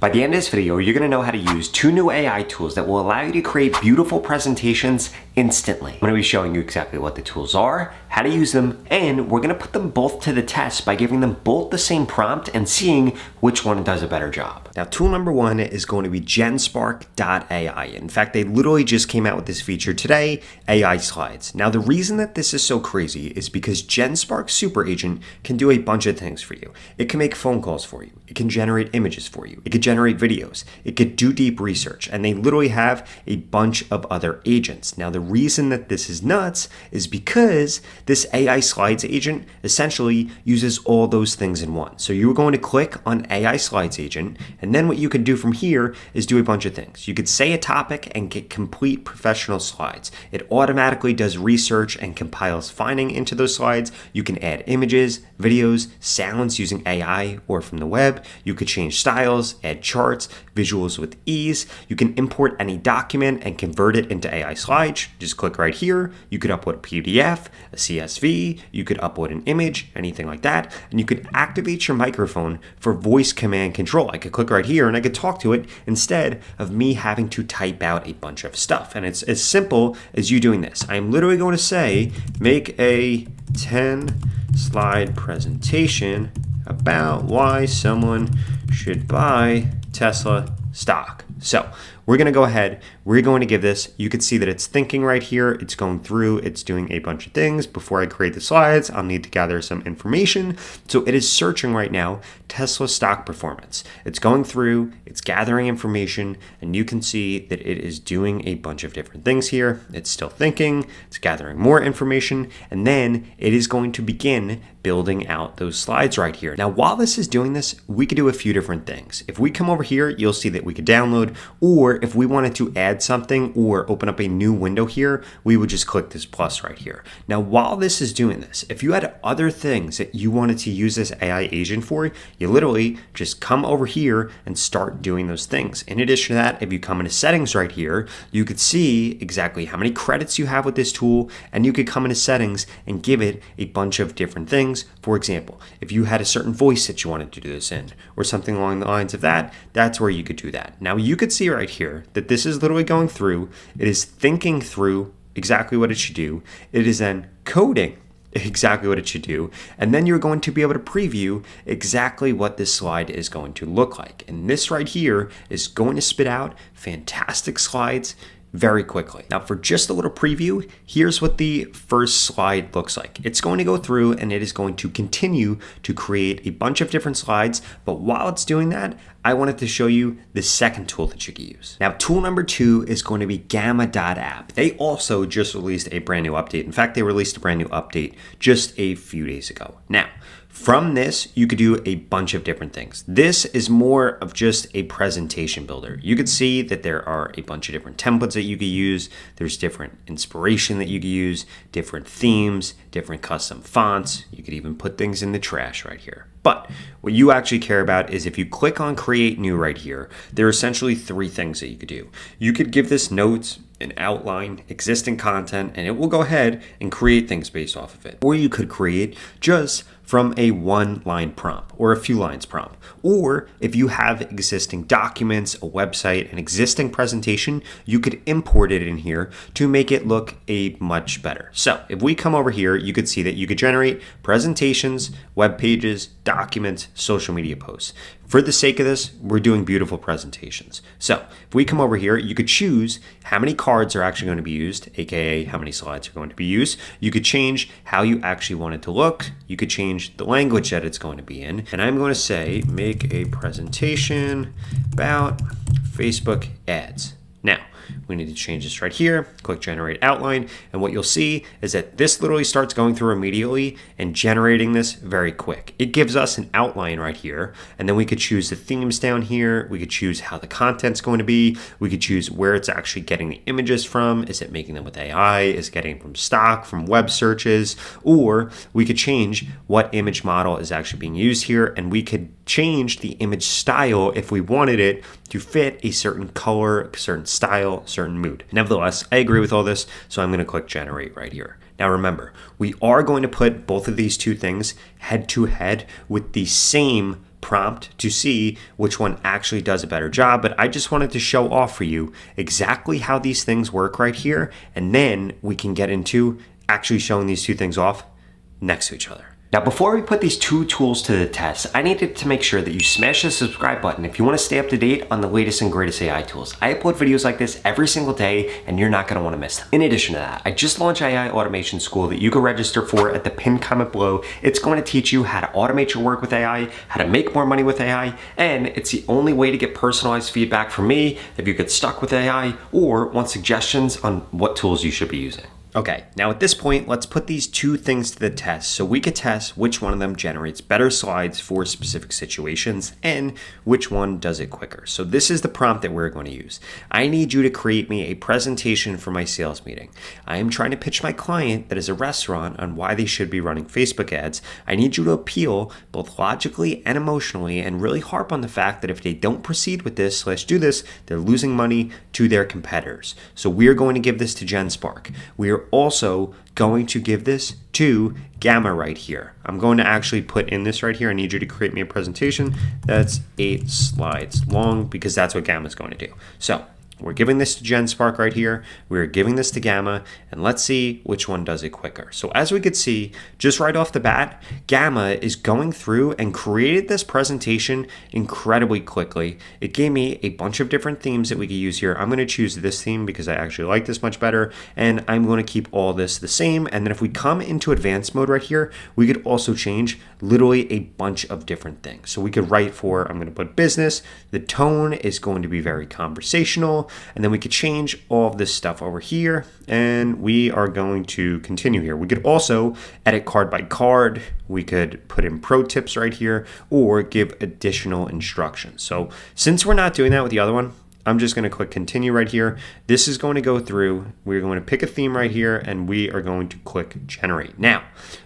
By the end of this video, you're going to know how to use two new AI tools that will allow you to create beautiful presentations instantly. I'm going to be showing you exactly what the tools are, how to use them, and we're going to put them both to the test by giving them both the same prompt and seeing which one does a better job. Now, tool number one is going to be GenSpark.ai. In fact, they literally just came out with this feature today, AI slides. Now, the reason that this is so crazy is because GenSpark Super Agent can do a bunch of things for you. It can make phone calls for you. It can generate images for you. It can generate videos. It could do deep research, and they literally have a bunch of other agents. Now, the reason that this is nuts is because this AI slides agent essentially uses all those things in one. So you're going to click on AI slides agent, and then what you can do from here is do a bunch of things. You could say a topic and get complete professional slides. It automatically does research and compiles finding into those slides. You can add images, videos, sounds using AI or from the web. You could change styles, add charts, visuals with ease. You can import any document and convert it into AI slides. Just click right here. You could upload a PDF, a CSV, you could upload an image, anything like that. And you could activate your microphone for voice command control. I could click right here and I could talk to it instead of me having to type out a bunch of stuff. And it's as simple as you doing this. I'm literally going to say, make a 10 slide presentation about why someone should buy Tesla stock. So we're going to go ahead. We're going to give this. You can see that it's thinking right here. It's going through. It's doing a bunch of things. Before I create the slides, I'll need to gather some information. So it is searching right now Tesla stock performance. It's going through. It's gathering information. And you can see that it is doing a bunch of different things here. It's still thinking. It's gathering more information. And then it is going to begin building out those slides right here. Now, while this is doing this, we could do a few different things. If we come over here, you'll see that we could download, or if we wanted to add something or open up a new window here, we would just click this plus right here. Now, while this is doing this, if you had other things that you wanted to use this AI agent for, you literally just come over here and start doing those things. In addition to that, if you come into settings right here, you could see exactly how many credits you have with this tool, and you could come into settings and give it a bunch of different things. For example, if you had a certain voice that you wanted to do this in, or something along the lines of that, that's where you could do that. Now, you could see right here that this is literally going through. It is thinking through exactly what it should do. It is then coding exactly what it should do. And then you're going to be able to preview exactly what this slide is going to look like. And this right here is going to spit out fantastic slides very quickly. Now, for just a little preview, here's what the first slide looks like. It's going to go through and it is going to continue to create a bunch of different slides. But while it's doing that, I wanted to show you the second tool that you can use. Now, tool number two is going to be Gamma.app. They also just released a brand new update. In fact, they released a brand new update just a few days ago. Now, from this, you could do a bunch of different things. This is more of just a presentation builder. You could see that there are a bunch of different templates that you could use. There's different inspiration that you could use, different themes, different custom fonts. You could even put things in the trash right here. But what you actually care about is if you click on Create New right here, there are essentially three things that you could do. You could give this notes, an outline, existing content, and it will go ahead and create things based off of it. Or you could create just from a one-line prompt or a few lines prompt. Or if you have existing documents, a website, an existing presentation, you could import it in here to make it look a much better. So if we come over here, you could see that you could generate presentations, web pages, documents, social media posts. For the sake of this, we're doing beautiful presentations. So if we come over here, you could choose how many cards are actually going to be used, aka how many slides are going to be used. You could change how you actually want it to look. You could change the language that it's going to be in. And I'm going to say, make a presentation about Facebook ads. Now, we need to change this right here, click generate outline, and what you'll see is that this literally starts going through immediately and generating this very quick. It gives us an outline right here, and then we could choose the themes down here, we could choose how the content's going to be, we could choose where it's actually getting the images from, is it making them with AI, is it getting from stock, from web searches, or we could change what image model is actually being used here, and we could change the image style if we wanted it to fit a certain color, a certain style, certain mood. Nevertheless, I agree with all this, so I'm going to click generate right here. Now remember, we are going to put both of these two things head to head with the same prompt to see which one actually does a better job, but I just wanted to show off for you exactly how these things work right here, and then we can get into actually showing these two things off next to each other. Now, before we put these two tools to the test, I needed to make sure that you smash the subscribe button if you want to stay up to date on the latest and greatest AI tools. I upload videos like this every single day, and you're not going to want to miss them. In addition to that, I just launched AI Automation School that you can register for at the pinned comment below. It's going to teach you how to automate your work with AI, how to make more money with AI, and it's the only way to get personalized feedback from me if you get stuck with AI or want suggestions on what tools you should be using. Okay, now at this point, let's put these two things to the test so we could test which one of them generates better slides for specific situations and which one does it quicker. So this is the prompt that we're going to use. I need you to create me a presentation for my sales meeting. I am trying to pitch my client that is a restaurant on why they should be running Facebook ads. I need you to appeal both logically and emotionally and really harp on the fact that if they don't proceed with this / do this, they're losing money to their competitors. So we're going to give this to GenSpark. We are also going to give this to Gamma right here. I'm going to actually put in this right here. I need you to create me a presentation that's 8 slides long because that's what Gamma is going to do. So we're giving this to GenSpark right here. We're giving this to Gamma, and let's see which one does it quicker. So as we could see, just right off the bat, Gamma is going through and created this presentation incredibly quickly. It gave me a bunch of different themes that we could use here. I'm going to choose this theme because I actually like this much better, and I'm going to keep all this the same. And then if we come into advanced mode right here, we could also change literally a bunch of different things. So we could write for, I'm going to put business. The tone is going to be very conversational. And then we could change all of this stuff over here, and we are going to continue here. We could also edit card by card. We could put in pro tips right here or give additional instructions. So since we're not doing that with the other one, I'm just going to click continue right here. This is going to go through. We're going to pick a theme right here, and we are going to click generate. Now,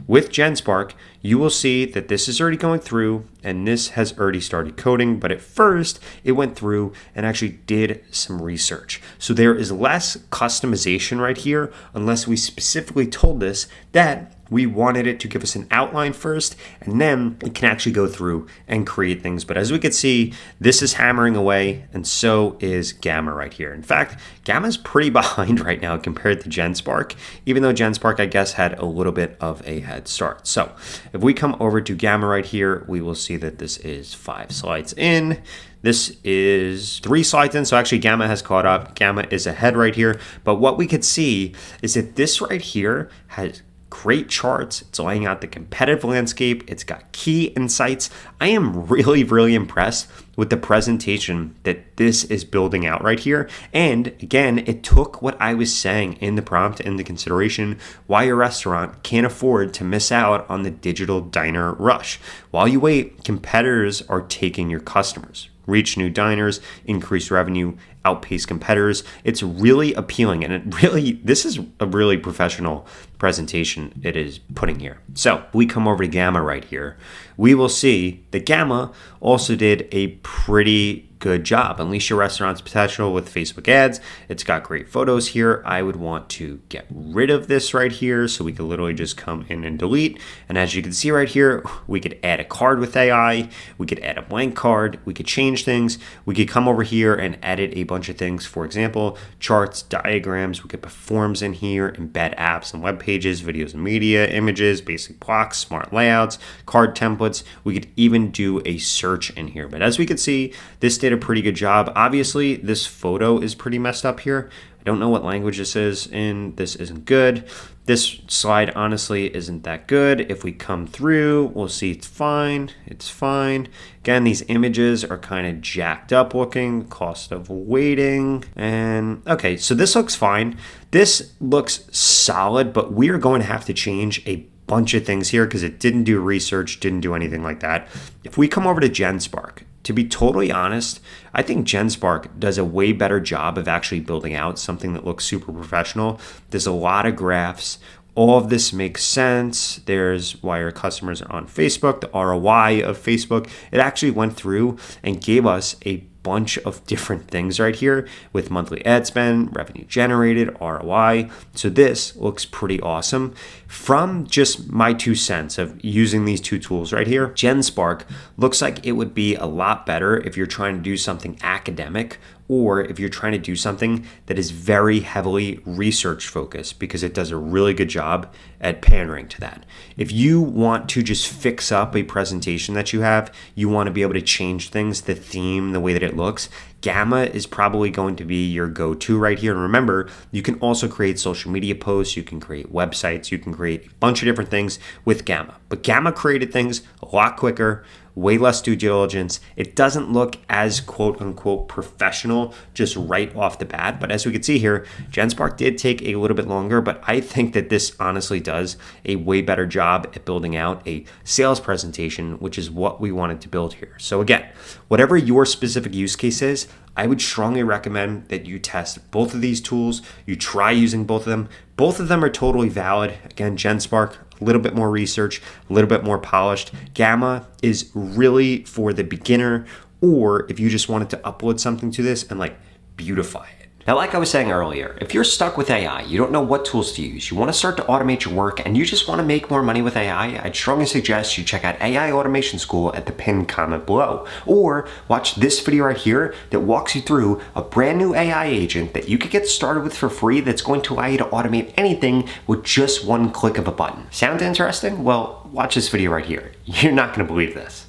with GenSpark, you will see that this is already going through, and this has already started coding, but at first, it went through and actually did some research. So there is less customization right here, unless we specifically told this that we wanted it to give us an outline first, and then it can actually go through and create things. But as we can see, this is hammering away, and so is Gamma right here. In fact, Gamma is pretty behind right now compared to GenSpark, even though GenSpark, I guess, had a little bit of a head start. So if we come over to Gamma right here, we will see that this is 5 slides in. This is 3 slides in, so actually Gamma has caught up. Gamma is ahead right here. But what we could see is that this right here has great charts. It's laying out the competitive landscape. It's got key insights. I am really, really impressed with the presentation that this is building out right here. And again, it took what I was saying in the prompt into consideration, why a restaurant can't afford to miss out on the digital diner rush. While you wait, competitors are taking your customers. Reach new diners, increase revenue, outpace competitors. It's really appealing, and this is a really professional presentation it is putting here. So we come over to Gamma right here. We will see that Gamma also did a pretty good job. Unleash your restaurant's potential with Facebook ads. It's got great photos here. I would want to get rid of this right here, so we could literally just come in and delete. And as you can see right here, we could add a card with AI. We could add a blank card. We could change things. We could come over here and edit a bunch of things. For example, charts, diagrams. We could put forms in here, embed apps and web pages, videos and media, images, basic blocks, smart layouts, card templates. We could even do a search in here. But as we can see, this did a pretty good job. Obviously, this photo is pretty messed up here. I don't know what language this is in. This isn't good. This slide honestly isn't that good. If we come through, we'll see it's fine. It's fine. Again, these images are kind of jacked up looking. Cost of waiting. And okay, so this looks fine. This looks solid, but we are going to have to change a bunch of things here because it didn't do research, didn't do anything like that. If we come over to GenSpark, to be totally honest, I think GenSpark does a way better job of actually building out something that looks super professional. There's a lot of graphs. All of this makes sense. There's why our customers are on Facebook, the ROI of Facebook. It actually went through and gave us a bunch of different things right here with monthly ad spend, revenue generated, ROI. So this looks pretty awesome. From just my 2 cents of using these two tools right here, GenSpark looks like it would be a lot better if you're trying to do something academic, or if you're trying to do something that is very heavily research focused, because it does a really good job at pandering to that. If you want to just fix up a presentation that you have, you want to be able to change things, the theme, the way that it looks, Gamma is probably going to be your go-to right here. And remember, you can also create social media posts, you can create websites, you can create a bunch of different things with Gamma. But Gamma created things a lot quicker, way less due diligence. It doesn't look as quote unquote professional just right off the bat. But as we can see here, GenSpark did take a little bit longer, but I think that this honestly does a way better job at building out a sales presentation, which is what we wanted to build here. So again, whatever your specific use case is, I would strongly recommend that you test both of these tools. You try using both of them. Both of them are totally valid. Again, GenSpark, a little bit more research, a little bit more polished. Gamma is really for the beginner, or if you just wanted to upload something to this and like beautify it. Now, like I was saying earlier, if you're stuck with AI, you don't know what tools to use, you want to start to automate your work, and you just want to make more money with AI, I'd strongly suggest you check out AI Automation School at the pinned comment below. Or watch this video right here that walks you through a brand new AI agent that you could get started with for free that's going to allow you to automate anything with just one click of a button. Sound interesting? Well, watch this video right here. You're not going to believe this.